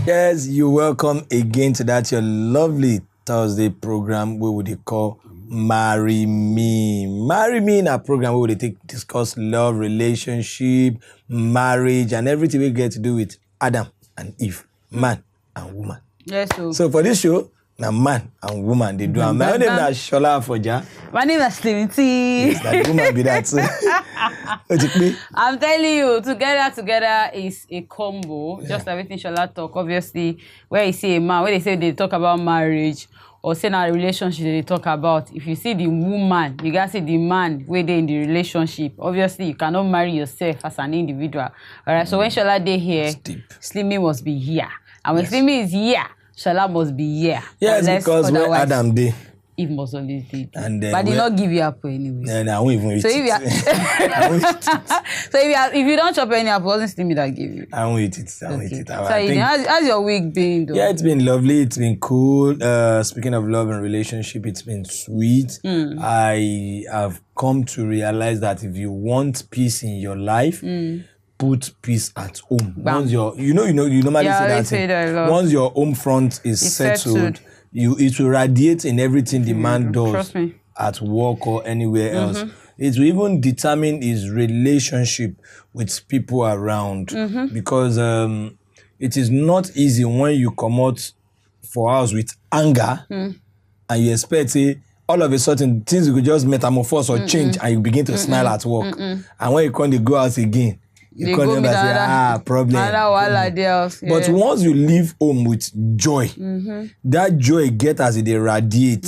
Yes, you're welcome again to that your lovely Thursday program where we call Marry Me. Marry Me in a program where we discuss love, relationship, marriage, and everything we get to do with Adam and Eve, man and woman. Yes, so for this show, now man and woman they do. My name is Shola Afoja. My name is Slimity. Yes, that woman be that. I'm telling you, together is a combo. Yeah. Just everything Shola talk. Obviously, where you see a man, where they say they talk about marriage or say now relationship they talk about. If you see the woman, you gotta see the man where they in the relationship. Obviously, you cannot marry yourself as an individual. All right. So when Shola they here, Slimmy must be here, and when Slimmy is here, Shola must be here. Yes, because when Adam did, Eve must always did. And but did not give you apple anyway. No, I won't even eat so it. If you don't chop any apple, wasn't Slimmy that give you? I won't eat it. I won't eat it. So how's your week been though? Yeah, it's been lovely. It's been cool. Speaking of love and relationship, it's been sweet. I have come to realize that if you want peace in your life, put peace at home. Bam. Once you normally say that. Once your home front is settled. It will radiate in everything the man does at work or anywhere else. It will even determine his relationship with people around because it is not easy when you come out for house with anger and you expect all of a sudden things will just metamorphose or change and you begin to smile at work. And when you can't go out again, you can't remember say, problem. But once you leave home with joy, that joy get as it radiate.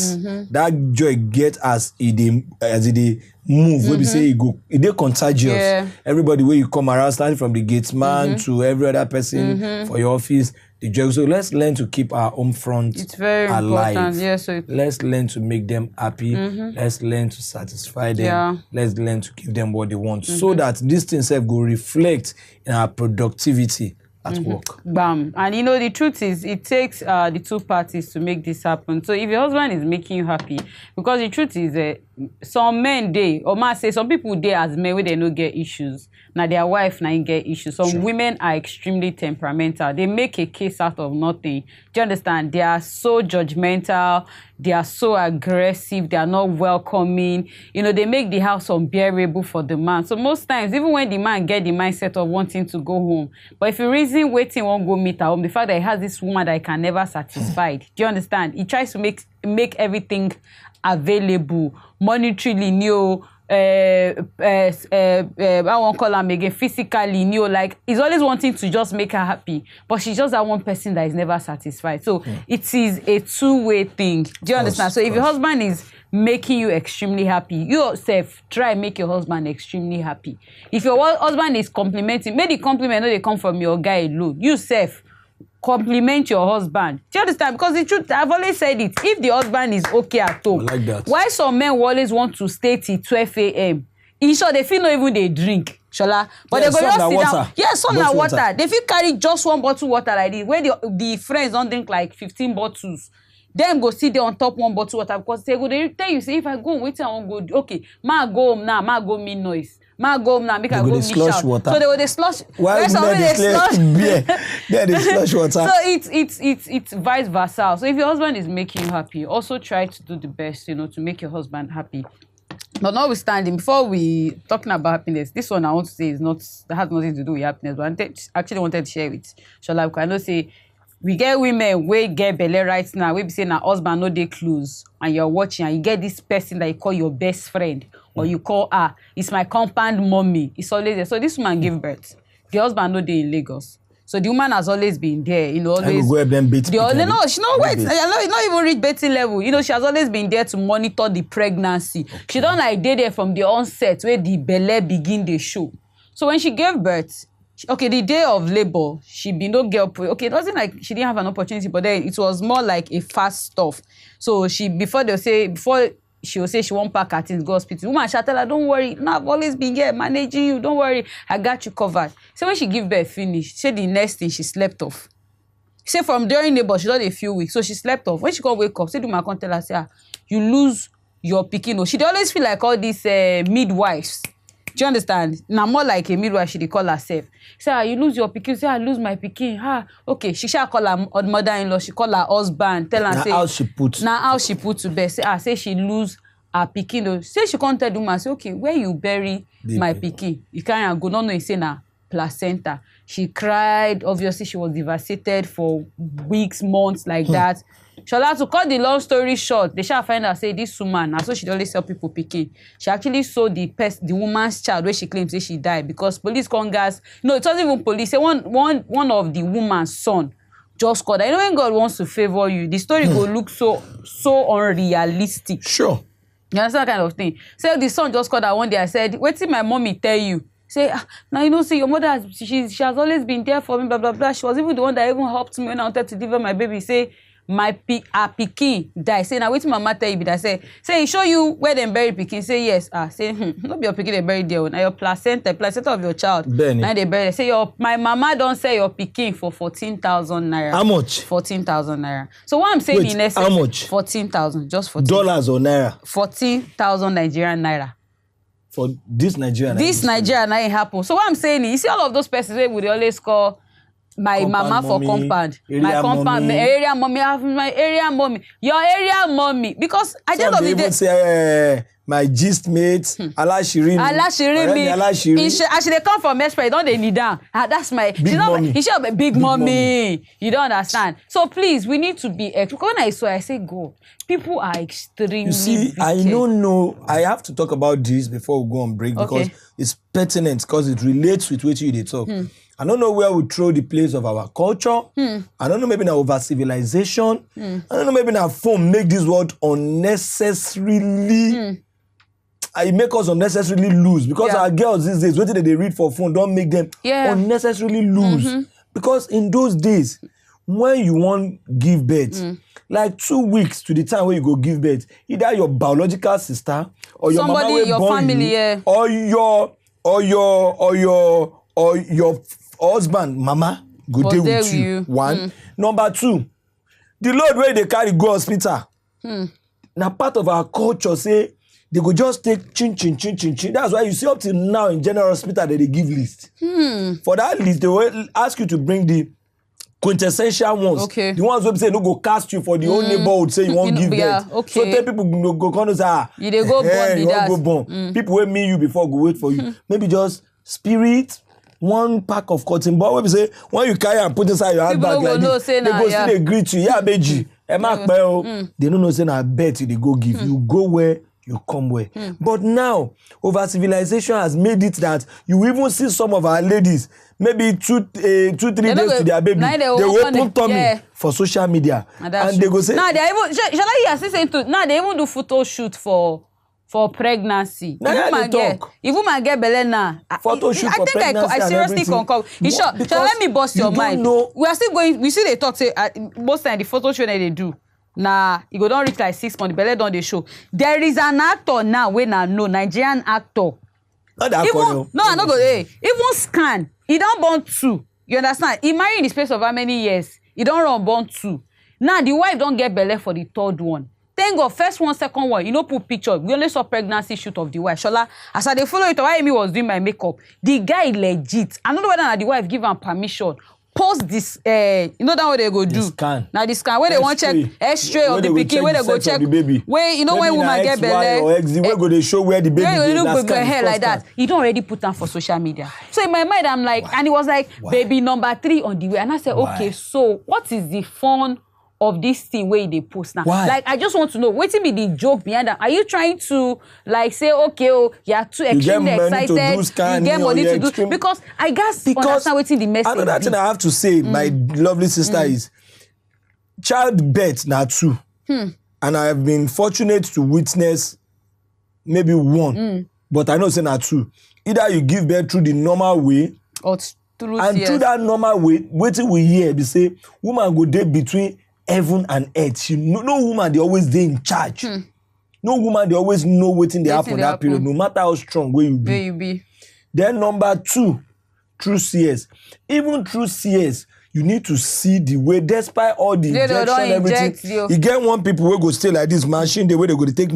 That joy get as it move. Where we say it they contagious. Yeah. Everybody where you come around, starting from the gates man to every other person for your office. The joy. So let's learn to keep our home front alive. Important. Yeah, so let's learn to make them happy. Let's learn to satisfy them. Yeah. Let's learn to give them what they want. So that this thing self will reflect in our productivity at work. Bam. And you know, the truth is, it takes the two parties to make this happen. So if your husband is making you happy, because the truth is, some men they, or man say, some people they as men where they no get issues. Now their wife now get issues. Some women are extremely temperamental. They make a case out of nothing. Do you understand? They are so judgmental. They are so aggressive. They are not welcoming. You know, they make the house unbearable for the man. So most times, even when the man get the mindset of wanting to go home, but if you reason waiting won't go meet at home, the fact that he has this woman that he can never satisfy. Do you understand? He tries to make everything available, monetarily new. I won't call him again, physically new. Like he's always wanting to just make her happy, but she's just that one person that is never satisfied. So it is a two-way thing. Do you understand? So if your husband is making you extremely happy, you yourself try and make your husband extremely happy. If your husband is complimenting, maybe the compliment no they come from your guy alone. You self compliment your husband. Do you understand? Because the truth, I've always said it. If the husband is okay at home, like that. Why some men always want to stay till 12 a.m.? In short, they feel not even they drink, Shola. But they go just sit down. Yeah, sun and water. They feel carry just one bottle water like this. When the friends don't drink like 15 bottles, them go sit there on top one bottle water because they go they tell you, say, if I go wait, I won't go. Okay, ma go home now, ma go mean noise. Ma go home now, make I go miss out. Water. So they will slush. Why they slush beer? Yeah, they slush water. So it's vice versa. So if your husband is making you happy, also try to do the best, you know, to make your husband happy. But notwithstanding, before we talking about happiness, this one I want to say is not that has nothing to do with happiness, but I actually wanted to share with Shola because I know say we get women we get belly right now. We be saying our husband no dey close and you're watching and you get this person that you call your best friend. Or you call her, it's my compound mommy. It's always there. So this woman gave birth. The husband no dey in Lagos. So the woman has always been there, you know, always. No, she not wait. Not even reach betting level. You know, she has always been there to monitor the pregnancy. Okay. She don't like dey there from the onset where the belly begin the show. So when she gave birth, the day of labor, she be no girl. Okay, it wasn't like she didn't have an opportunity, but then it was more like a fast stuff. So she will say she won't pack her things, go hospital. Woman, she'll tell her, don't worry. No, I've always been here managing you. Don't worry. I got you covered. So when she give birth, finish. She said the next thing, she slept off. She said from during labor, she done a few weeks. So she slept off. When she can't wake up, say, do my can't tell her, say, you lose your pikin. She always feel like all these midwives. Do you understand? Now more like a midwife, she dey call herself. Say, you lose your pikin. Say, I lose my pikin. Okay, she shall call her mother-in-law. She call her husband. Tell her, say, how she put to bed. Say she lose her pikin. Say she can't tell the woman, say, okay, where you bury my pikin? You can't go. No, you say na placenta. She cried. Obviously, she was devastated for weeks, months like that. Shola, to cut the long story short, they shall find out, say, this woman, and so she always tell people pikin. She actually saw the woman's child where she claims that she died because police congas. No, it wasn't even police. Say one of the woman's son just called. I know when God wants to favor you, the story will look so unrealistic. Sure. You understand that kind of thing? So the son just called her one day. I said, wait till my mommy tell you. Say, now you know, see, your mother she has always been there for me, blah blah blah. She was even the one that even helped me when I wanted to deliver my baby. Say, her pikin die. Say, now wait till mama tell you. But I say he show you where them bury pikin. Say yes. Say, not be your pikin they buried there. Now your placenta of your child. Benny. Now they bury. Say my mama don't sell your pikin for 14,000 naira. How much? 14,000 naira. So what I'm saying, wait, in essence, how much? 14,000, just 14. Dollars or naira? 14,000 Nigerian naira. For this Nigerian. This Nigerian ain't happen. So what I'm saying is, you see all of those persons where would always call my compound mama for compound, my compound mommy. Area mommy, I have my area mommy, your area mommy, because at the end of the day, say my gist mates, Alashiri actually they come from Express, don't they need down? That's my big mommy. She's not a big mommy. You don't understand. So please, we need to be. When I saw, I say, go. People are extremely. You see, wicked. I don't know. I have to talk about this before we go on break because it's pertinent because it relates with what you talk. I don't know where we throw the place of our culture. I don't know, maybe now over civilization. I don't know, maybe now phone make this world unnecessarily. It make us unnecessarily lose because our girls these days, what did they read for phone? Don't make them unnecessarily lose. Because in those days, when you want give birth, like 2 weeks to the time where you go give birth, either your biological sister or your somebody mama your family, or your husband, mama, go there with you. One. Number two, the load where they carry go hospital. Now part of our culture say they go just take chin. That's why you see up till now in general hospital that they give list. For that list, they will ask you to bring the quintessential ones. Okay. The ones who say no go cast you for the whole neighborhood say you won't give birth. So tell people go come and say you dey go born you go born. People will meet you before go wait for you. Maybe just spirit. One pack of cotton ball. When we say when you carry and put inside your handbag like this, they go still they greet you. Yeah, Beji. They don't know say na bet you they go give. You go where you come where. But now, over civilization has made it that you even see some of our ladies, maybe 2-3 days to their baby, they open tummy for social media. And they go say, now they even, shall I hear saying to, now they even do photo shoot for pregnancy. If woman get belle now, photo shoot for pregnancy I seriously concur. Shall let me bust your mind. We are still going, we see they talk, say, most time the photo shoot that they do. Nah, you go don't reach like 6 months, belle don dey show. There is an actor now wey na no Nigerian actor. Not that even, no, I no go. Even scan, he don born 2. You understand? He married in the space of how many years? He don run born 2. Now the wife don get belle for the 3rd one. Thank God, first one, second one, you know, put picture. We only saw pregnancy shoot of the wife. Shola, as I dey follow it, while Amy was doing my makeup, the guy legit. I don't know whether the wife give him permission. Post this, you know that what they go do? Scan. Now the scan where they want check X-ray of the pikin, where they go check the baby. Where you know maybe when woman get belle, where go they show where the baby is. Look her hair like that. You don't already put them for social media. So in my mind, I'm like, and it was like, baby number 3 on the way, and I said, okay, so what is the fun of this thing where they post now? Like, I just want to know, what be the joke behind that? Are you trying to like say, okay, you're too extremely excited, you get money to do? Because I guess understand what's the message. Another thing I have to say, my lovely sister, is childbirth now 2. And I have been fortunate to witness maybe 1. But I know say now 2. Either you give birth through the normal way, or through through that normal way, waiting we hear, they say, woman go there between heaven and earth. No woman they always dey in charge. No woman they always know wetin dey happen that period, no matter how strong where you be. Then number 2, through CS. Even through CS, you need to see the way, despite all the injection, everything. You get one people wey go stay like this machine, the way they go to take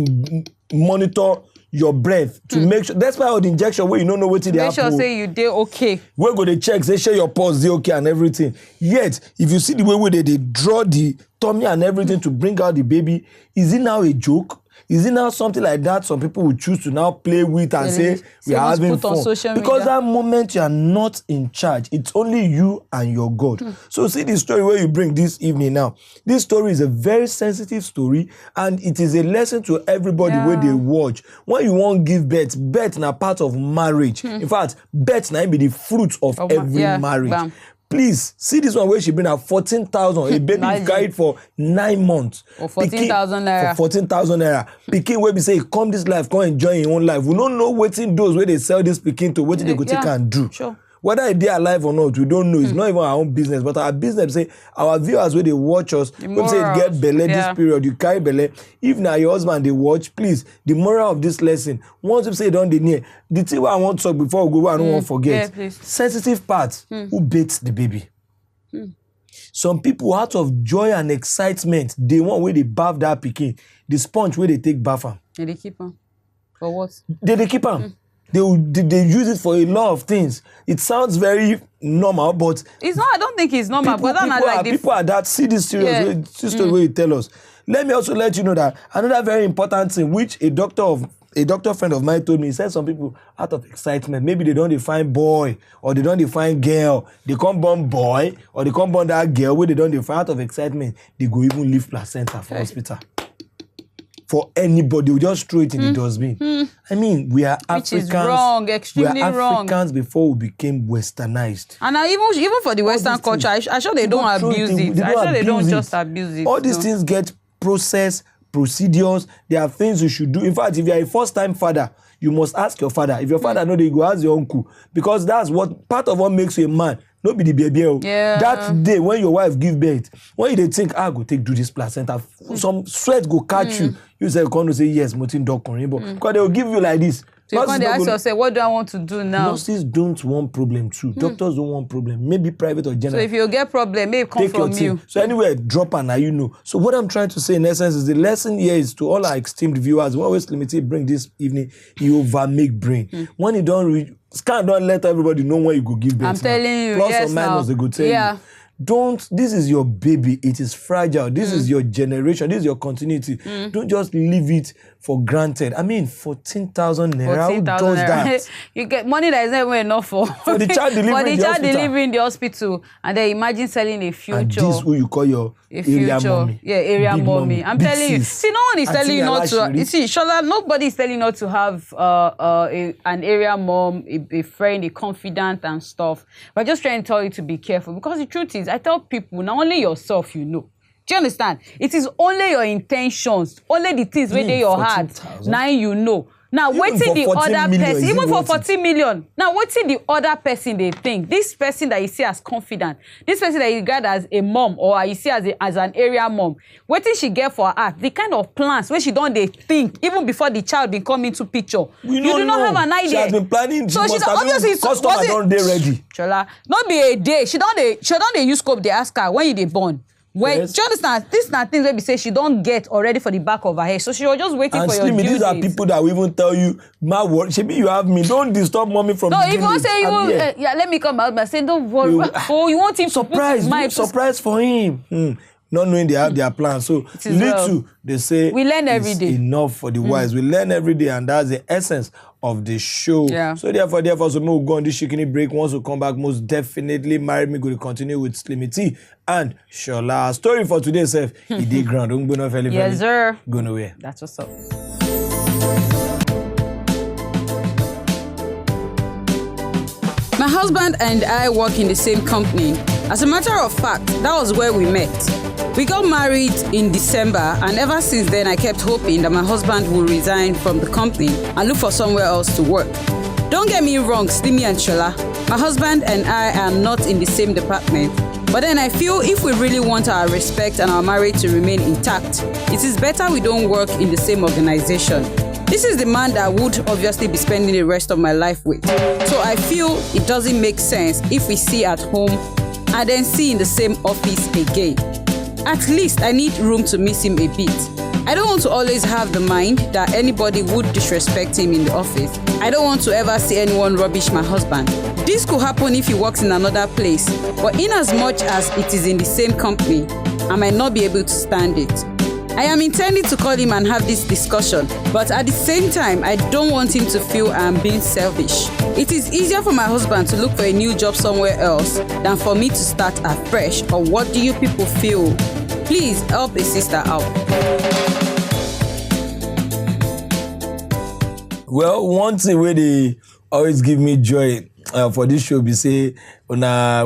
monitor your breath to make sure. That's why all the injection where you don't know what they make sure say you dey okay. Where go they check, say share your pulse, they okay and everything. Yet, if you see the way they draw the tummy and everything to bring out the baby, is it now a joke? Is it now something like that some people will choose to now play with and say we are having fun? Because that moment you are not in charge. It's only you and your God. So see the story where you bring this evening now. This story is a very sensitive story and it is a lesson to everybody where they watch. When you won't give birth na part of marriage. In fact, birth na be the fruit of every marriage. Bam. Please, see this one where she bring her 14,000. A baby is carried for 9 months. Or 14,000 naira. For 14,000 naira. Pikin where we say, come this life, come enjoy your own life. We don't know waiting those where they sell this pikin to, what they go take and do. Sure. Whether they are alive or not, we don't know. It's not even our own business. But our business, say, our viewers, where they watch us, when say get belle this period, you carry belle. If now your husband, they watch, please, the moral of this lesson, once you say don't they near, the thing I want to talk before we go, I don't want to forget. Yeah, sensitive part, who baits the baby? Some people, out of joy and excitement, they want where they bath that pikin. The sponge where they take bath am. They keep on. For what? They keep on. They use it for a lot of things. It sounds very normal, but it's not. I don't think it's normal. People are that see this serious story where you tell us. Let me also let you know that another very important thing, which a doctor friend of mine told me, he said some people out of excitement, maybe they don't define boy or they don't define girl, they can't born boy or they can't born that girl where they don't define out of excitement, they go even leave placenta for hospital. For anybody, we just throw it in the dustbin. I mean, we are Africans. Which is wrong, extremely wrong. We are Africans before we became westernized. And even for the Western culture, I'm sure they don't abuse it. I'm sure they don't just abuse it. All these things get processed, procedures. There are things you should do. In fact, if you are a first-time father, you must ask your father. If your father know, they go ask your uncle. Because that's part of what makes you a man. Not be the baby. That day when your wife give birth, when they think, go take do this placenta, some sweat go catch you. You say, come to say, yes, Motin dog because they will give you like this. So when they ask yourself, what do I want to do now? Nurses don't want problem too. Doctors don't want problem. Maybe private or general. So if you get problem, maybe come from you. So anyway, drop and now you know. So what I'm trying to say in essence is the lesson here is to all our esteemed viewers, we always limited bring this evening, you over make brain. When you don't read, scan don't let everybody know when you go give birth. I'm telling you, plus or minus, they go tell you. This is your baby. It is fragile. This is your generation. This is your continuity. Don't just leave it for granted. I mean, 14,000 naira. Who does that? You get money that is not even enough for the child delivery in the hospital. And then imagine selling a future. And this who you call your area mommy. Yeah, area mommy. I'm telling you. See, no one is telling you not to. You see, Shola, nobody is telling you not to have an area mom, a friend, a confidant and stuff. We're just trying to tell you to be careful. Because the truth is, I tell people, not only yourself, you know. Do you understand? It is only your intentions, only the things within your heart. Now you know. Now, waiting the other person, even for 40 million. Now, waiting the other person they think. This person that you see as confident, this person that you regard as a mom or you see as an area mom, waiting she get for her, the kind of plans where she don't they think, even before the child been come into picture. You do not have an idea. She has been planning. So she's obviously customer don't they ready. Chola, not be a day. She don't they use scope. They ask her when you they born. Well, yes. Do you understand? These are things where we say she don't get already for the back of her head. So she was just waiting for your due these are people that will even tell you, my word, maybe you have me. Don't disturb mommy from no, if you say you let me come out, but say don't worry. You want him surprise, to put surprise for him. Not knowing they have their plans. So little they say we learn every day. Enough for the wise. We learn every day, and that's the essence of the show. Yeah. So therefore, so we'll go on this shikini break. Once we come back, most definitely Marry Me going to continue with Slimmy T and Shola. Story for today, Seth. It did ground. Yes, sir. Go nowhere. That's what's up. My husband and I work in the same company. As a matter of fact, that was where we met. We got married in December, and ever since then I kept hoping that my husband would resign from the company and look for somewhere else to work. Don't get me wrong, Slimmy and Shola. My husband and I are not in the same department, but then I feel if we really want our respect and our marriage to remain intact, it is better we don't work in the same organization. This is the man that I would obviously be spending the rest of my life with. So I feel it doesn't make sense if we see at home and then see in the same office again. At least I need room to miss him a bit. I don't want to always have the mind that anybody would disrespect him in the office. I don't want to ever see anyone rubbish my husband. This could happen if he works in another place, but in as much as it is in the same company, I might not be able to stand it. I am intending to call him and have this discussion, but at the same time, I don't want him to feel I am being selfish. It is easier for my husband to look for a new job somewhere else than for me to start afresh. Or what do you people feel? Please help a sister out. Well, one thing where they always give me joy for this show be say on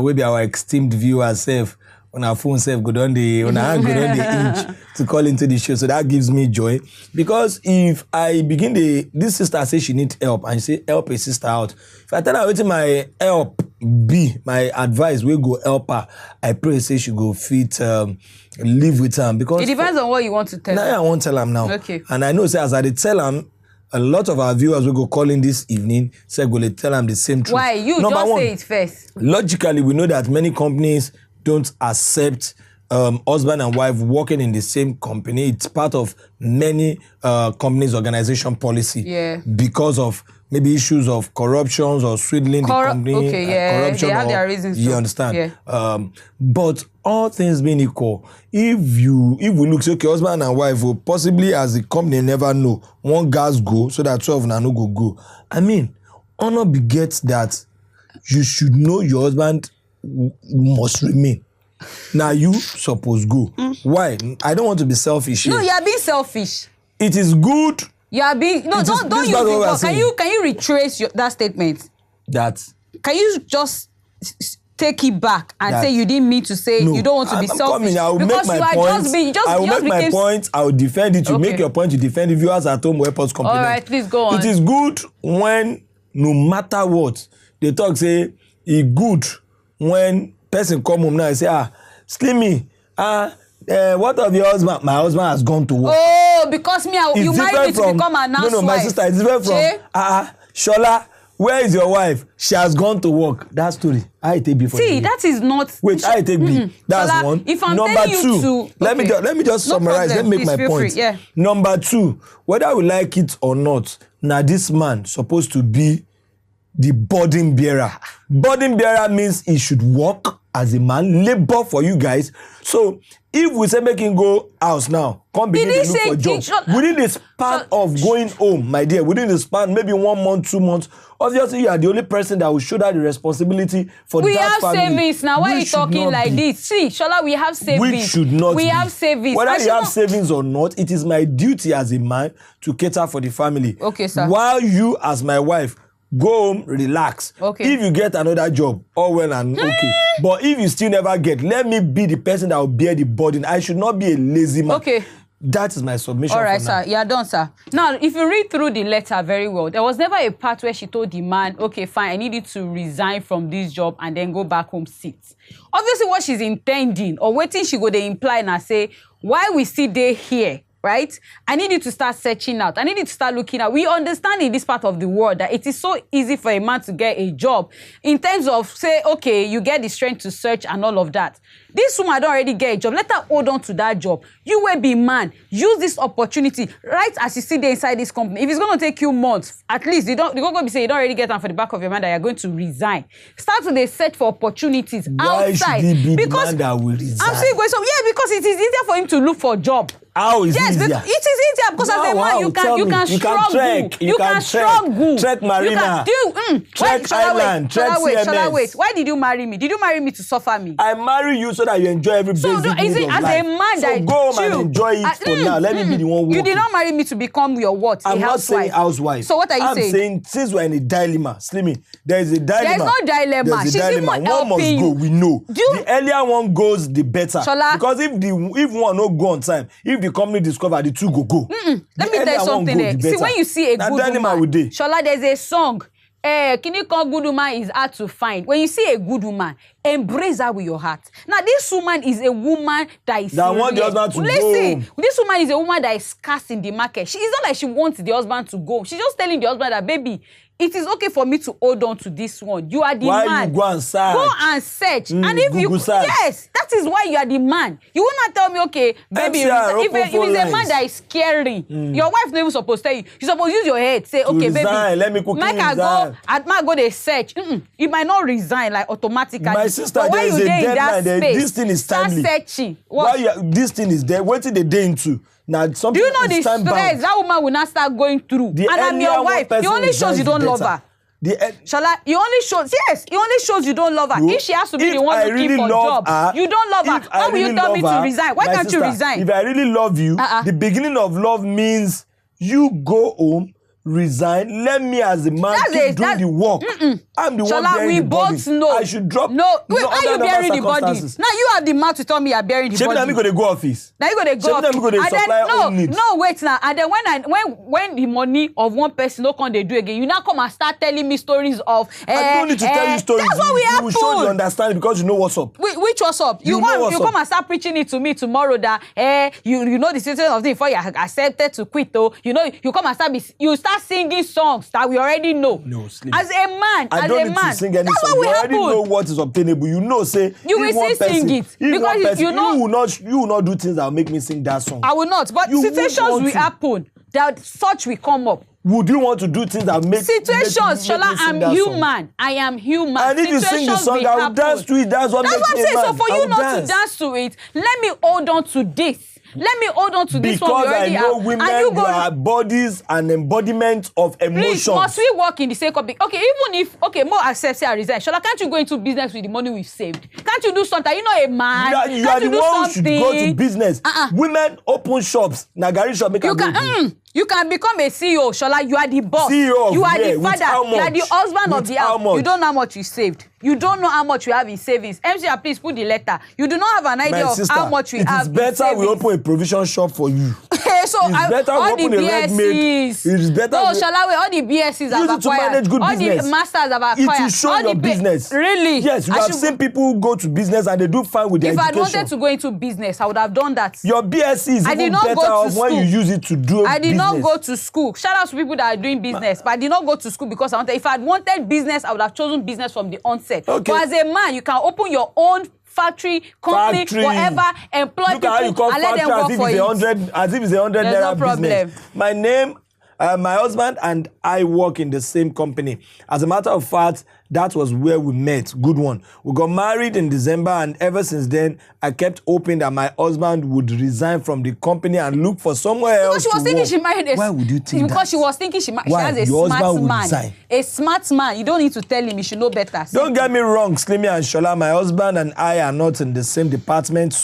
maybe our esteemed viewers self on our phone self go down the inch to call into the show, so that gives me joy, because if I begin this sister say she needs help and she say help a sister out, if I tell her wetin my help be, my advice will go help her, I pray say she go fit live with her, because it depends on what you want to tell her. Now I won't tell them now. Okay. And I know say as I tell them, a lot of our viewers will go call in this evening, say go tell them the same truth. Why? You Number just one, say it first. Logically, we know that many companies don't accept husband and wife working in the same company. It's part of many companies' organization policy. Yeah. Because of maybe issues of corruptions or swindling the company. Okay, yeah. Corruption, they have their reasons. You understand? Yeah. But all things being equal, if we look, say, okay, husband and wife will possibly, as the company never know, one gas go so that 12 na no go. I mean, honor begets that you should know your husband must remain. Now you suppose go. Why? I don't want to be selfish here. No, you are being selfish. It is good. You are being don't use it. Can you retrace that statement? That can you just take it back and say you didn't mean to say you don't want to be selfish? I will make my point. I will make my point. I will defend it. You make your point. You defend the viewers at home. Weapons compliment. All right, please go on. It is good when no matter what they talk. Say it's good when person come home now and say Slimmy, what of your husband? My husband has gone to work. Oh, because you married me to become an housewife. No, my sister, it's different from Shola, where is your wife? She has gone to work. That story, I take before. See, that is not. Wait, I take B. That's Shola, one. If I'm Number telling two, you to, let me just summarize. Let me make my point. Yeah. Number two, whether we like it or not, now this man supposed to be the burden bearer. Burden bearer means he should work as a man, labor for you guys. So if we say make him go house now, come begin to look for job. Within the span of going home, my dear, within the span, maybe 1 month, 2 months, obviously you are the only person that will shoulder the responsibility for that family. We have savings now. Why are you talking like this? See, Shola, we have savings. We should not. We have savings. Whether you have savings or not, it is my duty as a man to cater for the family. Okay, sir. While you, as my wife, go home, relax. Okay. If you get another job, all well and okay. But if you still never get, let me be the person that will bear the burden. I should not be a lazy man. Okay. That is my submission. All right, for now. sir. You are done, sir. Now, if you read through the letter very well, there was never a part where she told the man, okay, fine, I need you to resign from this job and then go back home, sit. Obviously, what she's intending or waiting, she go to imply and say, why we sit there here? Right? I need you to start searching out. I need you to start looking out. We understand in this part of the world that it is so easy for a man to get a job in terms of, say, okay, you get the strength to search and all of that. This woman don't already get a job. Let her hold on to that job. You will be man. Use this opportunity right as you sit there inside this company. If it's going to take you months, at least you're going to be saying you don't already get them for the back of your mind that you're going to resign. Start with a search for opportunities outside. Why should he be because the man that will resign? I'm still going so because it is easier for him to look for a job. How is it easier? Yes, it is easier because as a man you can struggle. You can struggle. Trek Marina. Trek Island. Trek CMS. Wait. Why did you marry me? Did you marry me to suffer me? I marry you so that you enjoy every basic need of life. So as a man that go home and enjoy it for now. Let me be the one working. You did not marry me to become your what? I'm not saying housewife. So what are you saying? I'm saying since we're in a dilemma, Slimmy, there is a dilemma. There's no dilemma. There's a dilemma. One must go. We know. The earlier one goes, the better. Shola. Because if one no go on time, if the company discover the two go. Let me tell you something there. See, when you see a good woman, Shola, there's a song. Can you call good woman is hard to find. When you see a good woman, embrace her with your heart. Now, this woman is a woman that is want the husband to go. This woman is a woman that is scarce in the market. It's not like she wants the husband to go. She's just telling the husband that, baby, it is okay for me to hold on to this one. You are the man. Why you go and search? Go and search. And if Google search. Yes, that is why you are the man. You will not tell me, okay, baby, if it's a man that is scary, your wife not even supposed to tell you. You're supposed to use your head, say, okay, resign, baby, let me go they search. It might not resign like automatically. My sister, there is a deadline. This thing is timely. Start searching. This thing is there. What did they day into? Now, do you know the stress that woman will not start going through? And I'm your wife. It only shows you don't love her. Shala, it only shows you don't love her. If she has to be the one looking for job, you don't love her. Why will you tell me to resign? Why can't you resign? If I really love you, the beginning of love means you go home, resign, let me as a man keep doing the work. I'm the one bearing the body. Both know. I should drop. No, wait, are you bearing the body? Now you have the mouth to tell me you're bearing the body. Let me go to go office. Now you go to go office. No, wait now. And then when the money of one person no come they do again, you now come and start telling me stories of. I don't need to tell you stories. That's what we have. You will show you understand because you know what's up. Which what's up? You come and start preaching it to me tomorrow that you know the situation of things before you accepted to quit. Though you know you come and start singing songs that we already know. No, Slim. As a man, I don't need to sing any song. You already know what is obtainable. You know, say you will still sing it because you know you will not do things that will make me sing that song. I will not. But situations will happen that such will come up. Would you want to do things that make situations? Shala, I'm human. Song? I am human. And if you sing the song, I will dance to it. That's what makes me I'm saying. Man. So for you not to dance to it, let me hold on to this. Let me hold on to this one we already have. Because I know women, their bodies and embodiment of emotions. Please, must we work in the same company? Okay, even if, more accept, say I resign. Shala, can't you go into business with the money we've saved? Can't you do something? You're not a man. You are the one who should go to business. Women open shops. Nagari shop make you can become a CEO, Shola. You are the boss. CEO you are the father. You are the husband of the house. Much? You don't know how much you saved. You don't know how much you have in savings. MCR, please put the letter. You do not have an idea of how much we have in savings. It is better we open a provision shop for you. So it's better all we open the BScs. It's better. No, all the BScs have acquired. To manage good all business. The masters have acquired. It will show your business. Really? Yes, you have seen people go to business and they do fine with their education. If I wanted to go into business, I would have done that. Your BSc is even better off when you use it to do business. I did not go to school. Shout out to people that are doing business, but I did not go to school because I wanted. If I had wanted business, I would have chosen business from the onset. Okay. But as a man, you can open your own factory, company, whatever, employ people and let them work for you. As if it's 100 naira business. My name, my husband and I work in the same company. As a matter of fact, that was where we met. Good one. We got married in December, and ever since then, I kept hoping that my husband would resign from the company and look for somewhere else. Because she was thinking she married Why would you think that? Because she was thinking she has a smart man. Resign. A smart man. You don't need to tell him. You should know better. Don't get me wrong, Slimmy and Shola. My husband and I are not in the same department,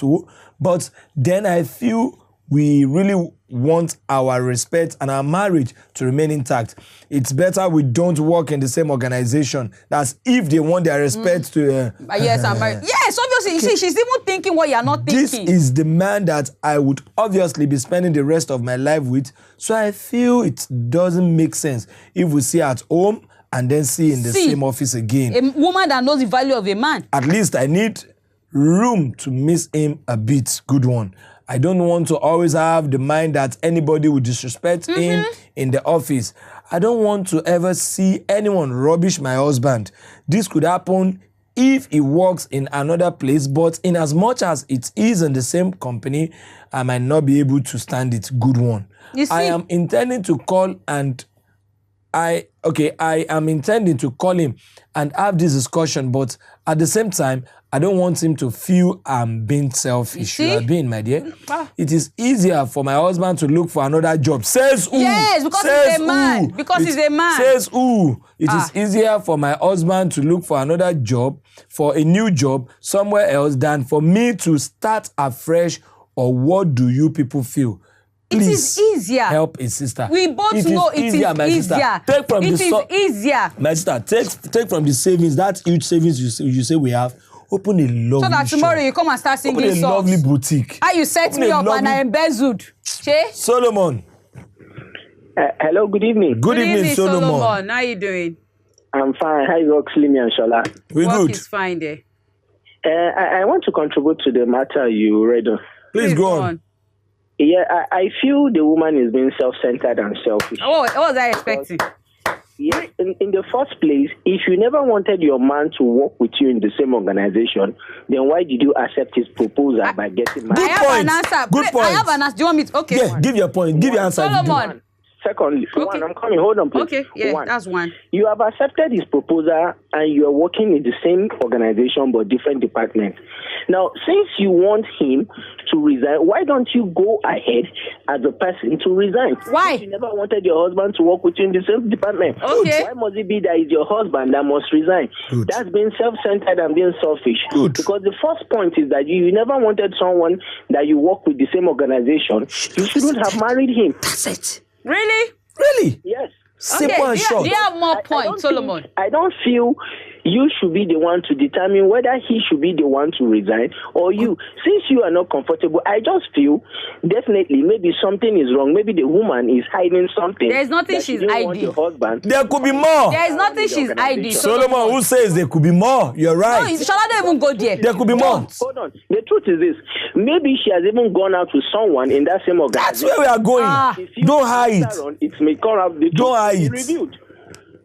but then I feel we really want our respect and our marriage to remain intact. It's better we don't work in the same organization. That's if they want their respect to... yes, I'm married. Yes, obviously. You see, she's even thinking what you're not thinking. This is the man that I would obviously be spending the rest of my life with. So I feel it doesn't make sense if we see at home and then see in the same office again. A woman that knows the value of a man. At least I need room to miss him a bit. Good one. I don't want to always have the mind that anybody would disrespect him in the office. I don't want to ever see anyone rubbish my husband. This could happen if he works in another place, but in as much as it is in the same company, I might not be able to stand it. Good one. You see? I am intending to call and I am intending to call him and have this discussion, but at the same time, I don't want him to feel I'm being selfish. You are being, my dear. It is easier for my husband to look for another job. Says who? Yes, because he's a man. Because he's a man. Says who? It is easier for my husband to look for another job, for a new job somewhere else, than for me to start afresh. Or what do you people feel? Please, it is easier. Help a sister. We both know it is easier. Take from it is easier. My sister, take from the savings, that huge savings you say we have. Open a lovely so that tomorrow shop. You come and start singing songs. Open a lovely boutique. How you set me up and I embezzled. Solomon. Hello, good evening. Good evening, Solomon. How you doing? I'm fine. How you work, Slimmy and Shola? We're good. Work is fine there. I want to contribute to the matter you read on. Please go on. Yeah, I feel the woman is being self-centered and selfish. Oh, what was I expecting? Yes, in the first place, if you never wanted your man to work with you in the same organization, then why did you accept his proposal by getting married? I have an answer. Good point. I have an answer. Do you want me to? Okay. Yeah, give your point. Give your answer. Solomon. Secondly, Okay. I'm coming. Hold on, please. Okay, yeah, that's one. You have accepted his proposal and you are working in the same organization but different departments. Now, since you want him to resign, why don't you go ahead as a person to resign? Why? Since you never wanted your husband to work with you in the same department. Okay. Why must it be that it's your husband that must resign? Good. That's being self-centered and being selfish. Good. Because the first point is that you never wanted someone that you work with the same organization. You shouldn't have married him. That's it. Really? Really? Yes. Simple and short. Do you have more points, Solomon? I don't feel you should be the one to determine whether he should be the one to resign or you. Since you are not comfortable, I just feel definitely maybe something is wrong. Maybe the woman is hiding something. There's nothing she's hiding. Your husband. There could be more. There is nothing she's hiding. Solomon, who says there could be more? You're right. No, shall I not even go there? There could be more. Hold on. The truth is this. Maybe she has even gone out with someone in that same That's organization. where we are going. If you Don't hide. later on, it may come out the Don't truth hide. be revealed.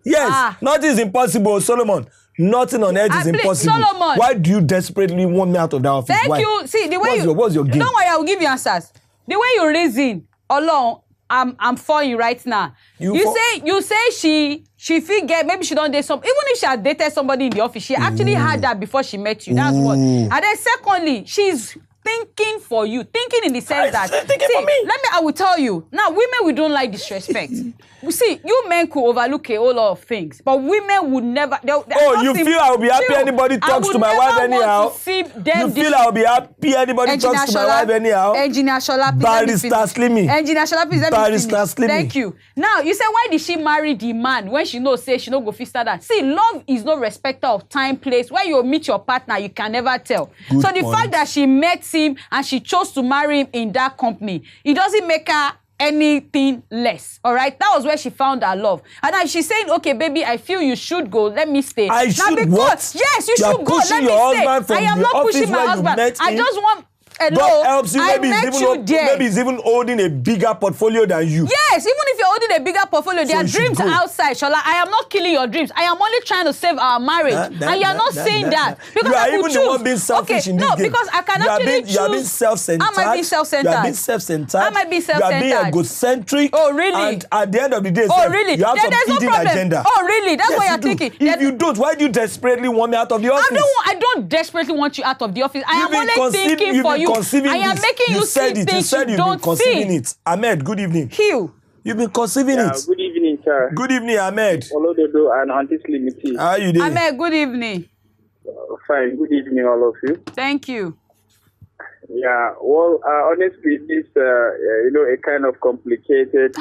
Yes, nothing is impossible, Solomon. Nothing on earth is impossible. Solomon. Why do you desperately want me out of that office? Thank Why? you. See, the way What's your game? Don't worry, I will give you answers. The way you reason, alone, I'm for you right now. You say she feel get, maybe she don't date some, even if she had dated somebody in the office, she actually had that before she met you. That's what. And then secondly, she's thinking for you, thinking in the sense that I will tell you now, women, we don't like disrespect. You see, you men could overlook a whole lot of things, but women would never. You feel I will be happy anybody talks to my wife anyhow? You feel I will be happy anybody talks to my wife anyhow? Engineer Shola, please. Barrister Slimy. Engineer Shola, please. Barrister Slimy. Thank you. Now you say, why did she marry the man when she know say she no go fit start that? See, love is no respecter of time, place. Where you meet your partner, you can never tell. Good so the point. fact that she met him and she chose to marry him in that company, it doesn't make her anything less. All right, that was where she found her love. And now she's saying, okay, baby, I feel you should go, let me stay. I should what? Yes, you should go, let me stay. I am not pushing my husband. I just want God helps you. Maybe he's even holding a bigger portfolio than you. Yes, even if you're holding a bigger portfolio, their dreams are outside. Shola, I am not killing your dreams. I am only trying to save our marriage. And you're not saying that. Because you are I could even choose. the one being selfish in this game. No, because I can actually choose. You are being self-centered. I might be self-centered. You are being self-centered. I might be self-centered. You are being egocentric. Oh, really? And at the end of the day, really? you have some hidden agenda. Oh, really? That's what you're thinking. If you don't, why do you desperately want me out of the office? I don't desperately want you out of the office. I am only thinking for you. I am making you see things you don't see. Ahmed, good evening. Hugh. You've been conceiving it. Good evening, sir. Good evening, Ahmed. Olododo and Auntie Slimity. How are you doing? Ahmed, good evening. Fine. Good evening, all of you. Thank you. Yeah. Well, honestly, this a kind of complicated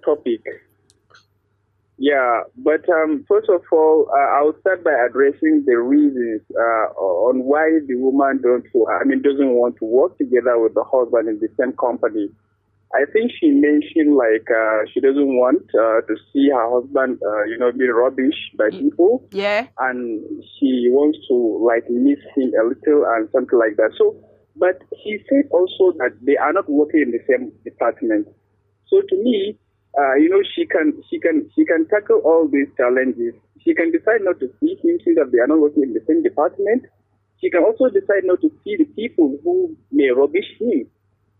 topic. Yeah, but first of all, I'll start by addressing the reasons on why the woman doesn't want to work together with the husband in the same company. I think she mentioned she doesn't want to see her husband be rubbish by people. Yeah. And she wants to miss him a little and something like that. So, but she said also that they are not working in the same department. So to me, she can tackle all these challenges. She can decide not to see him since that they are not working in the same department. She can also decide not to see the people who may rubbish him.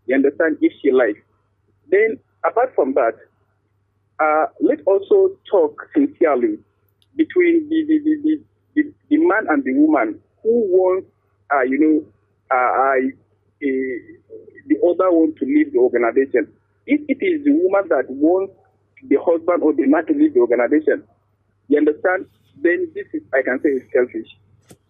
You understand? If she likes. Then, apart from that, let's also talk sincerely between the man and the woman who wants, the other one to leave the organization. If it is the woman that wants the husband or the man to leave the organization, you understand? Then this is, I can say, is selfish.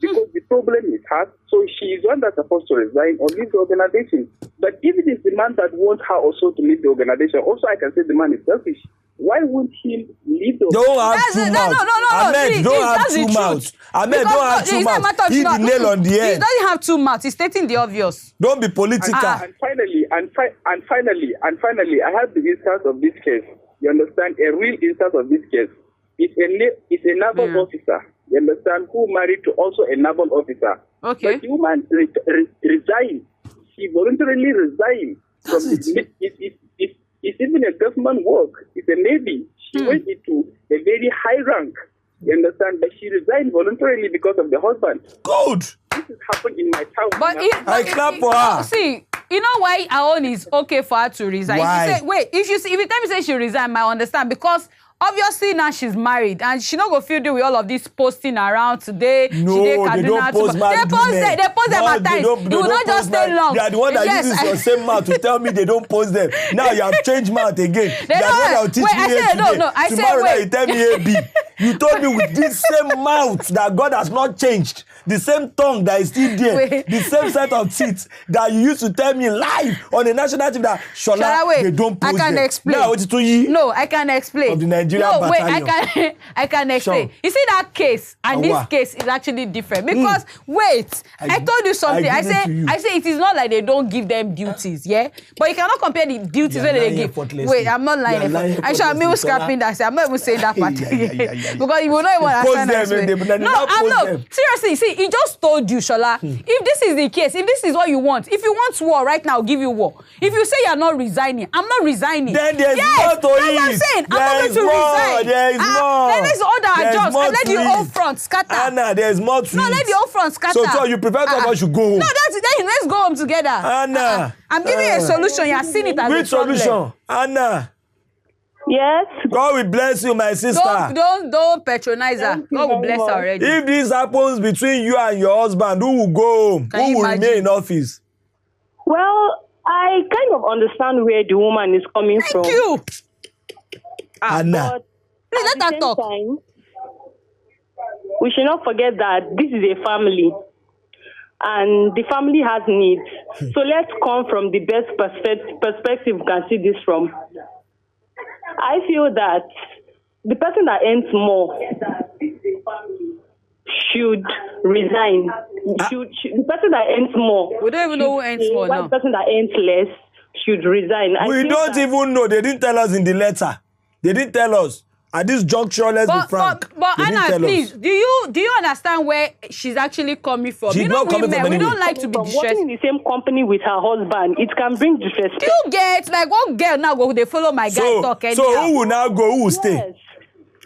Because the problem is her, so she is one that's supposed to resign or leave the organization. But if it is the man that wants her also to leave the organization, also I can say the man is selfish. Why won't he leave the organization? Don't have two mouths. Ahmed, don't have two mouths. Ahmed, don't have two mouths. Hit the nail on the head. He doesn't have two mouths. He's stating the obvious. Don't be political. And finally, I have the instance of this case. You understand? A real instance of this case. It's a naval officer. You understand? Who married to also a naval officer. Okay. But the woman resigned. She voluntarily resigned. It's even a government work. It's a Navy. She went into a very high rank. You understand? But she resigned voluntarily because of the husband. Good. This has happened in my town. I clap for her. See, you know why her own is okay for her to resign? Why? If you tell me say she resign, I understand, because obviously now she's married and she not go feel deal with all of this posting around today. No, they don't post They post them at times. You will not just stay long. They are the one that uses your same mouth to tell me they don't post them. Now you have changed mouth again. They are the one that will teach me A today. Tomorrow now you tell me A B. You told me with this same mouth that God has not changed. The same tongue that is still there. The same set of teeth that you used to tell me live on the national TV that Shola, they don't post them. I can explain. Now it's to you. No, I can explain. Of the Nigerian battalion. I can explain. Sure. You see that case, and this case is actually different because I told you something. I say it is not like they don't give them duties, yeah. But you cannot compare the duties when they give. Wait, I'm not lying. I shall be scrapping that. I'm not even saying that part because you will not even understand. No, I'm not. Seriously, see, he just told you, Shola. If this is the case, if this is what you want, if you want war right now, I'll give you war. If you say you're not resigning, I'm not resigning. Then there's more to it. That's what I'm saying. I'm not going to resign. There is more. Then let's order adjust and let the whole front scatter. Anna, there's more to it. No, let the whole front scatter. So you prefer that should go home? No, that's it. Then let's go home together. Anna. I'm giving you a solution. You have seen it as which a problem. Solution? Anna. Yes. God will bless you, my sister. Don't patronize her. God will bless her already. If this happens between you and your husband, who will go home? Who will remain in office? Well, I kind of understand where the woman is coming from. Thank you. Anna. Please let her talk. Time, we should not forget that this is a family. And the family has needs. So let's come from the best perspective we can see this from. I feel that the person that earns more should resign. The person that earns more. We don't even know who earns more now. The person that earns less should resign. We don't even know. They didn't tell us in the letter. They didn't tell us. At this juncture, let's be frank. But Anna, please, do you understand where she's actually coming from? She's not coming from anywhere. We don't like to be distressed. Working in the same company with her husband, it can bring disrespect. Do you get, like, what girl now go, they follow my guy talk anyhow? So who will now go? Who will stay? And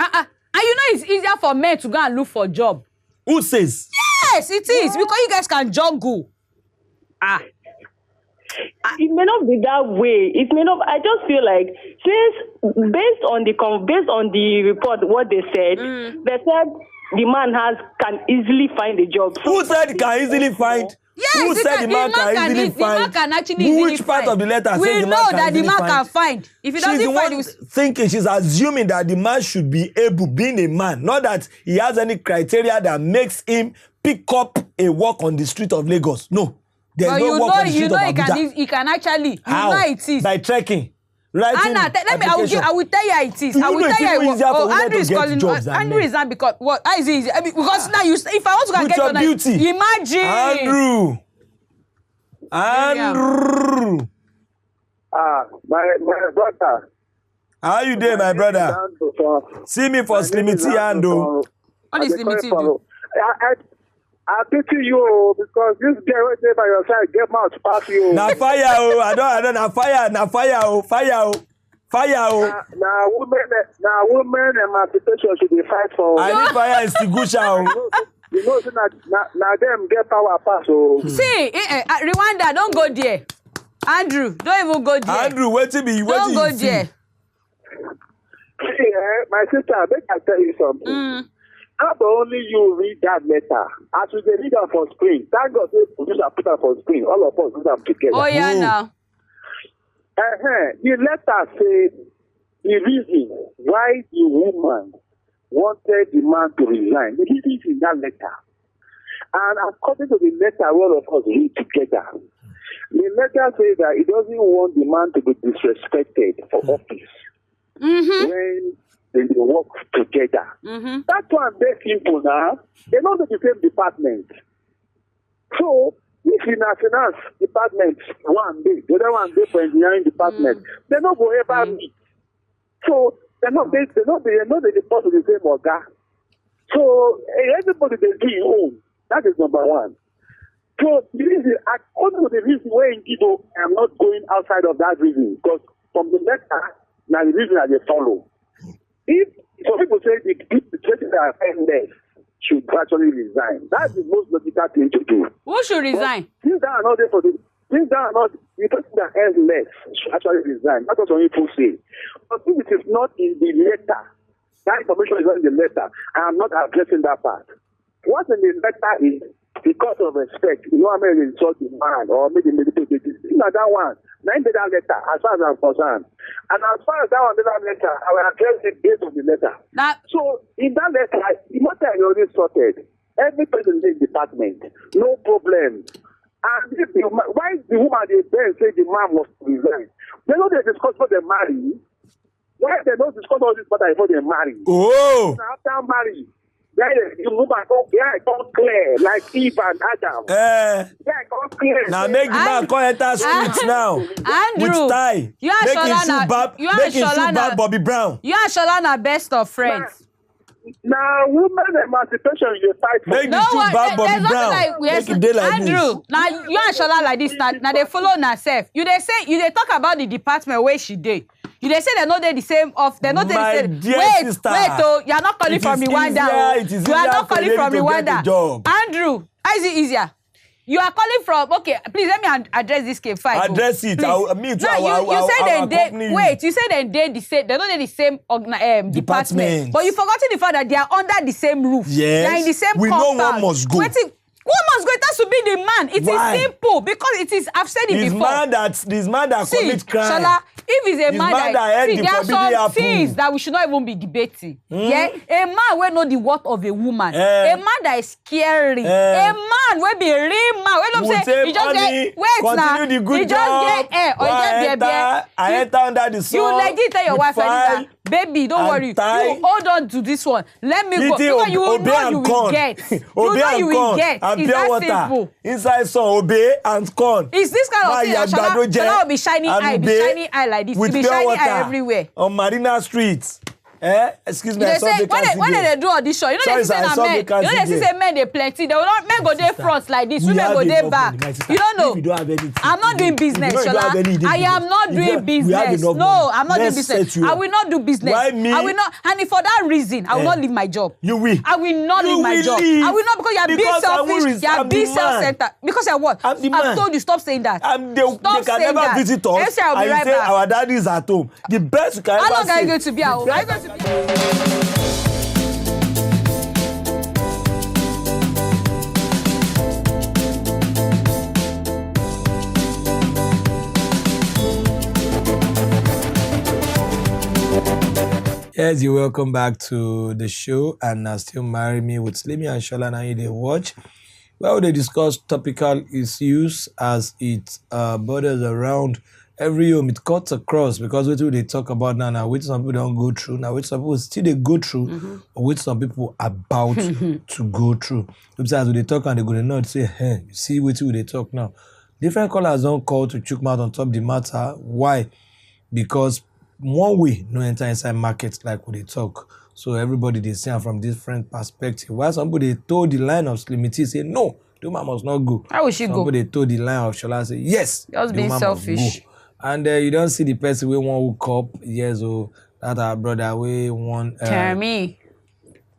you know it's easier for men to go and look for a job. Who says? Yes, it is. Because you guys can juggle. It may not be that way. It may not. I just feel like since based on the report, what they said the man can easily find a job. Who said he can easily find? Yes, who said the man can easily find? The man can actually easily find. Which part of the letter says the man can easily find? We know that the man can find. If he doesn't find, thinking she's assuming that the man should be able, being a man, not that he has any criteria that makes him pick up a walk on the street of Lagos. No. There's no walk on the street of Abuja. He can actually. How? You know it is. By trekking. Anna, I will tell you how it is. I will tell you. Andrew is calling. Andrew is not because what? How is it easy? Because now if I want to get your beauty. Imagine. Andrew. My brother. How you doing, my brother? See me for Slimity Ando. What is Slimity? I pity you because this girl right there by your side get mouth pass you. Na fire I don't na fire Now women emancipation should be fight for. I need fire extinguisher. You know now them get power pass. See, Rwanda, don't go there. Andrew, don't even go there. Andrew, don't go there. See, my sister, I beg I tell you something. Not only you read that letter, as we read it for screen, thank God they producer put it for screen, all of us put them together. Oh yeah, now. The letter said the reason why the woman wanted the man to resign. The reason is in that letter. And according to the letter, all of us read together. The letter says that he doesn't want the man to be disrespected for office. When they work together. That one very simple now. They don't do the same department. So if in a finance department one day, the other one day for engineering department, they don't go ever meet. So they report to the same organ. So everybody they do your own. That is number one. So the reason, according to the reason where I'm not going outside of that reason, because from the letter, now the reason that they follow. If some people say the person that are endless should actually resign, that's the most logical thing to do. Who should resign? Things that are not there for the things that are not the person that ends less should actually resign. That's what some people say. But if it is not in the letter, that information is not in the letter, I am not addressing that part. What's in the letter is because of respect. You know, I mean, insult the man or maybe that one. Now, that letter, as far as I'm concerned. And as far as that one, that letter, I will address it based on the letter. So, in that letter, the matter is already sorted. Every person in the department, no problem. And if why the woman they then say the man must resign? They know they discuss before they marry. Why they don't discuss all this matter before they marry? Oh! After marry. The woman don't clear like Eve and Adam. Don't clear. Now make the man come enter streets now. Andrew, with tie. You and Sholana, make him shoot back Bobby Brown. You and Sholana best of friends. Now, women emancipation is a fight for. Make him shoot back Bobby Brown. Make him dey like Andrew, this. now you and Sholana like this. Now they follow herself. You they talk about the department where she dey. You they say they're not the same of they're not the same. Wait, oh, you're not calling from Rwanda. You are not calling from Rwanda. Andrew, how is it easier? You are calling from please let me address this case fine. Address it. You say they the same, they're not the same department. But you forgotten the fact that they are under the same roof. Yes. They are in the same We compound. know one must go. Who must go? It has to be the man. It is simple because it is. I've said it before. This man that commit crime. Shala, if it's a man that there are some things that we should not even be debating. Yeah, a man will know the worth of a woman. A man that is caring. A man will be a real man. When I'm saying, you just get wait now. You just get I enter under the sun. You legit tell your wife anytime, baby, don't worry. You hold on to this one. Let me go. Because you know you will get. You know you will get. And pure water inside sun, obey and corn. Is this kind of thing? Shala will be shining eye like this. With be pure shining water eye everywhere. On Marina Street. Excuse me. They say when they do audition, you know they say men. You know they say men they plenty. They will not men go there front like this. Women go there back. You don't know. I'm not doing business, Shola. I am not doing business. No, I'm not doing business. I will not do business. Why me? I will not. And for that reason, I will not leave my job. You will. I will not leave my job. I will not because you are being selfish. You are being self-centered. Because you're what? I've told you stop saying that. They can never visit us. I will say our daddy is at home. The best you can ever say. How long are you going to be at home? Are you going to be? Yes, you're welcome back to the show and Still Marry Me with Slimmy and Sholana. You they watch. Well, they discuss topical issues as it borders around every home. It cuts across because what they talk about now, which some people don't go through, now which some people still they go through, or which some people about to go through. Besides, when they talk and they go to not say, hey, you see what they talk now. Different callers don't call to chook mouth on top the matter. Why? Because one way no enter inside markets like when they talk. So everybody they see from different perspective. While somebody told the line of Slimity say no, the woman must not go. How will she go? Somebody told the line of Shola say yes. Just being selfish. And you don't see the person we want hook up. Yes, oh, that our brother we want. Dami,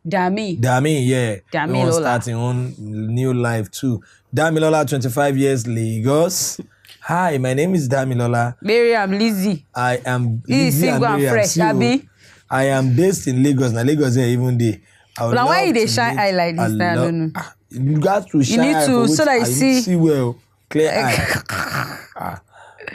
yeah. Dami Lola starting on new life too. Dami Lola, 25 years, Lagos. Hi, my name is Dami Lola. Miriam Lizzie. I am Lizzie and fresh, Abi. I am based in Lagos. Now Lagos here even day. Now why they shine eye like this? I don't know. You got to shine. You need to so that you see well, clear eye.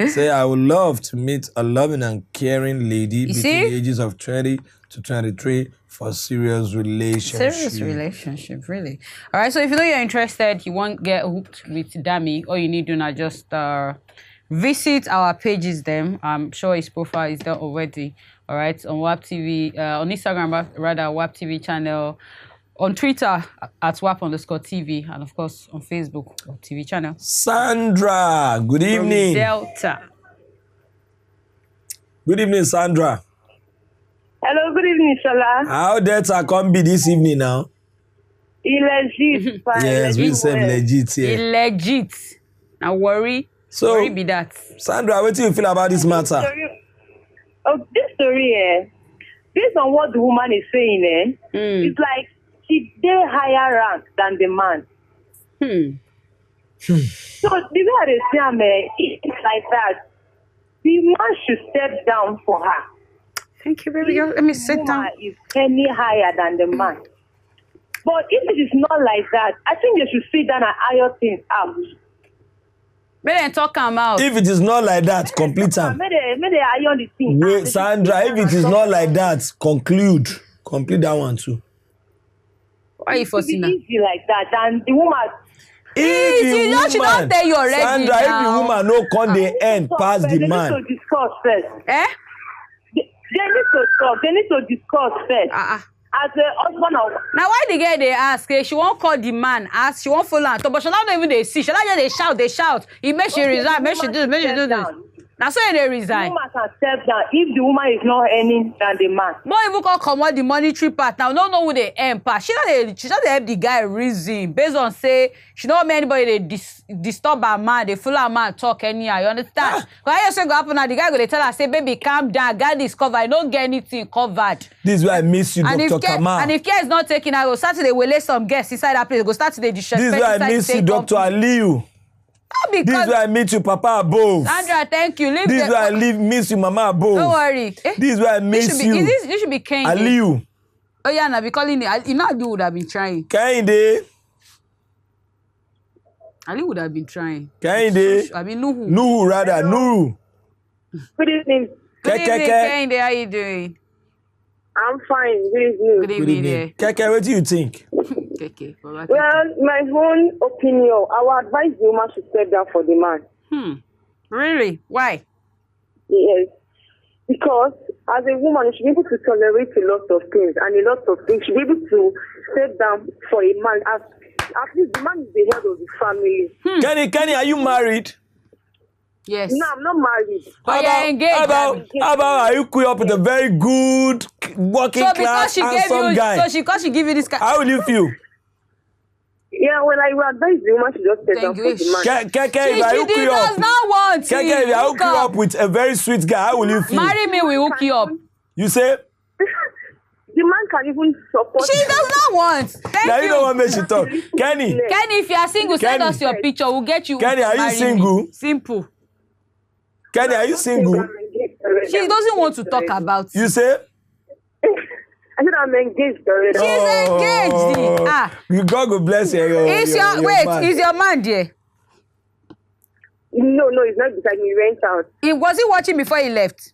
Say I would love to meet a loving and caring lady between the ages of 20 to 23 for serious relationship. Serious relationship, really. All right, so if you know you're interested, you won't get hooked with Dami, all you need to do now just visit our pages them. I'm sure his profile is there already. All right, on WAP TV, on Instagram, rather, WAP TV channel, on Twitter, at WAP_TV, and of course, on Facebook, TV channel. Sandra, good evening. Delta. Good evening, Sandra. Hello, good evening, Shola. How Delta come be this evening now? Legit. Yes, we say legit here. Legit. Now worry. So, worry be that. Sandra, what do you feel about this matter? this story, based on what the woman is saying, it's like she they higher rank than the man. So the way I see him, it's like that. The man should step down for her. Thank you, baby girl. Let me sit down. Is any higher than the man. But if it is not like that, I think they should sit down and iron things out. May they talk them out. If it is not like that, complete them. May they iron the thing. Wait, Sandra, if it is not like that, complete that one too. Why are you forcing her? Easy like that, and the woman. If she don't tell you already. Sandra, if the woman no come the end past the man. They need to discuss first. They need to talk. They need to discuss first. As a husband of. Now why the girl they ask? She won't call the man. Ask. She won't follow her. But she not even they see. She not just they shout. He make she resign. Make she do this. Now so they resign. The woman can step down if the woman is not earning than the man. More even come out the monetary part. Now don't know who they earn part. She not help the guy reason based on say she don't make anybody they disturb her man. They follow her man talk anyhow. You understand? Because I say go happen now the guy go they tell her say baby calm down. God is covered. I don't get anything covered. This is why I miss you, Dr. Kamal. And if care is not taking, I go start to will lay some guests inside that place. Go start to disrespect. This is why I miss you, Dr. Aliyu. This is why I meet you, Papa above. Sandra, thank you. This is why I miss you, Mama above. Don't worry. This is why I miss you. This should be Kehinde. Aliyu. Oh yeah, now be calling it. You know, Ali would have been trying. Kehinde. Ali would have been trying. Kehinde. I mean, Nuhu. Nuhu, rather. Nuhu. Good evening. Good evening, Kehinde. How you doing? I'm fine. Good evening. Good evening. Keke, what do you think? Okay. Well, my own opinion, I would advise the woman to step down for the man. Really? Why? Yes. Because as a woman, you should be able to tolerate a lot of things, and a lot of things. You should be able to step down for a man. At least the man is the head of the family. Kenny, are you married? Yes. No, I'm not married. But you're engaged. How about are you queued up with a very good working class handsome guy? So because she give you this guy. How will you feel? Yeah, well, I would advise the woman to just step down for the man. Keke, if I hook you up. She does not want to. Keke, if I hook you up with a very sweet guy, how will you feel? Marry me, we hook you up. You say? The man can even support. She does not want. Thank now you. You know what makes you talk. Kenny, if you are single, send us your picture. We'll get you. Kenny, are you single? Simple. Kenny, are you single? She doesn't want to talk about it. You say? I said I'm engaged already. She's engaged. God will bless you. Is your man there? No, it's not beside me. He went out. Was he watching before he left?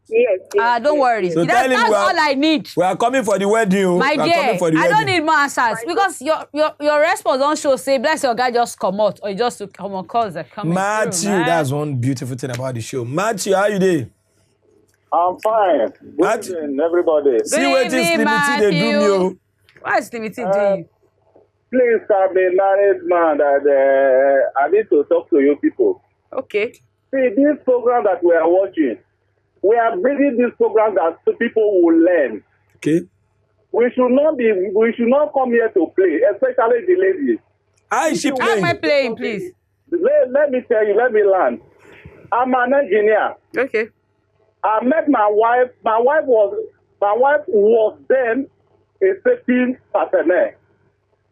Yes. Don't worry. So That's all I need. We are coming for the wedding. My dear, I don't need more answers because your response don't show say bless your guy just come out or you just to come on calls that come. Matthew, that's one beautiful thing about the show. Matthew, how you doing? I'm fine. Good evening, everybody. See what this limited they do me. Why is limited doing you? Please, I'm a married man that I need to talk to you people. Okay. See, this program that we are watching, we are bringing this program that people will learn. Okay. We should not come here to play, especially the ladies. How is she playing? How am I playing, please? Let me tell you, let me learn. I'm an engineer. Okay. I met my wife. My wife was then a safety personnel.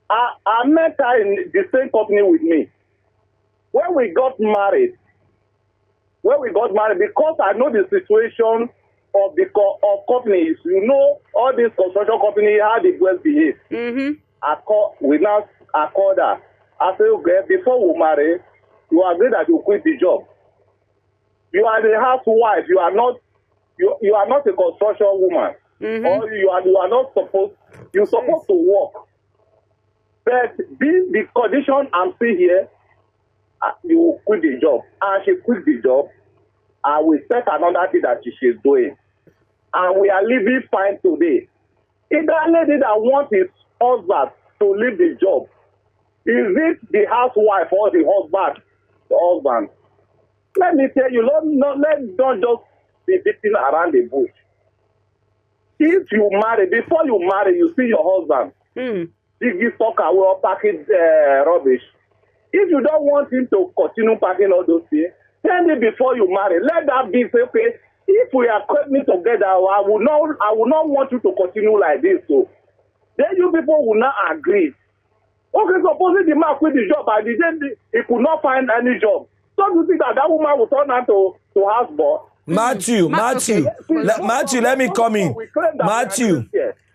I met her in the same company with me. When we got married, because I know the situation of companies, you know, all these construction companies, how they well behave. We now called her. I said, okay, before we marry, you agree that you quit the job. You are the housewife. You are not a construction woman, or you are not supposed. You're supposed to work. But the condition I'm seeing here, you will quit the job, and she quit the job. I will set another thing that she's doing, and we are living fine today. If that lady that wants his husband to leave the job, is it the housewife or the husband? The husband. Let me tell you, don't just be beating around the bush. If you marry, before you marry, you see your husband. He talk away or packing rubbish. If you don't want him to continue packing all those things, tell me before you marry. Let that be say, okay, if we are coming together, I will not want you to continue like this. So then you people will not agree. Okay, supposing the man quit the job and he could not find any job. Don't you think that woman will turn out to houseboy? Matthew, let me come in. Matthew,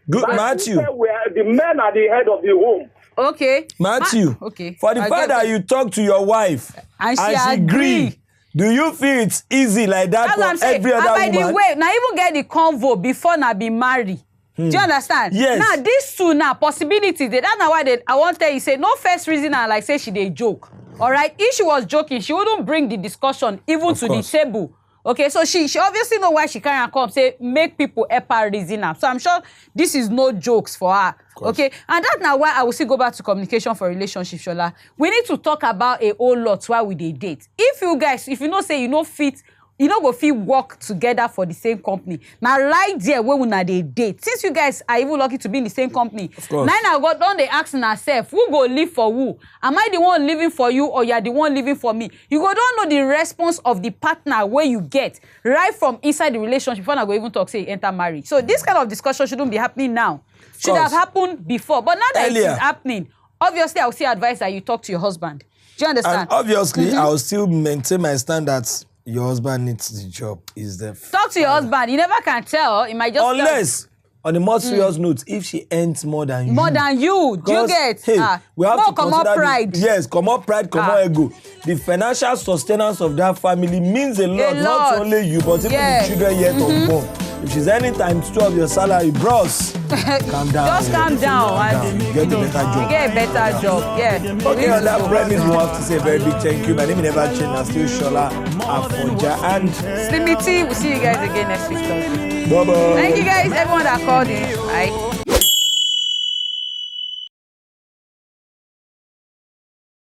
the men are the head of the home. Okay. Matthew, okay. For the fact that you talk to your wife and she agree, do you feel it's easy like that for every other woman? By the way, now even get the convo before now be married. Do you understand? Yes. Now these two now possibilities. That's now why I want to tell you say no first reason and like say she dey joke. All right. If she was joking, she wouldn't bring the discussion even to the table. Okay, so she obviously know why she can't come say make people help her reason up. So I'm sure this is no jokes for her. Okay, and that's now why I will still go back to communication for relationship, Shola. We need to talk about a whole lot while we dey date. If you guys, if you know say you no fit, you no go fit work together for the same company. Now right there where una dey date. Since you guys are even lucky to be in the same company, now God don dey ask herself, who go live for who? Am I the one living for you or you are the one living for me? You go don't know the response of the partner where you get right from inside the relationship before I go even talk say enter marriage. So this kind of discussion shouldn't be happening now. Should have happened before. But now that it is happening, obviously I will still advise that you talk to your husband. Do you understand? And obviously I will still maintain my standards. Your husband needs the job. Is the talk to your husband. You never can tell. It might just unless on a more serious note, if she earns more than you. More than you. Do you get? Hey, we have to come up pride. Yes, come up pride, come up ego. The financial sustenance of that family means a lot. Not only you, but even the children yet unborn. If she's earning times 2 of your salary, bros, calm down. Just calm down. And get a better job. Get a better job. Yeah. Okay, on that premise, we have to say a very big thank you. My name is never changed. I'm still Shola Afonja and Slimmy T. We'll see you guys again next week. Bye-bye. Thank you guys, everyone that called in. Bye.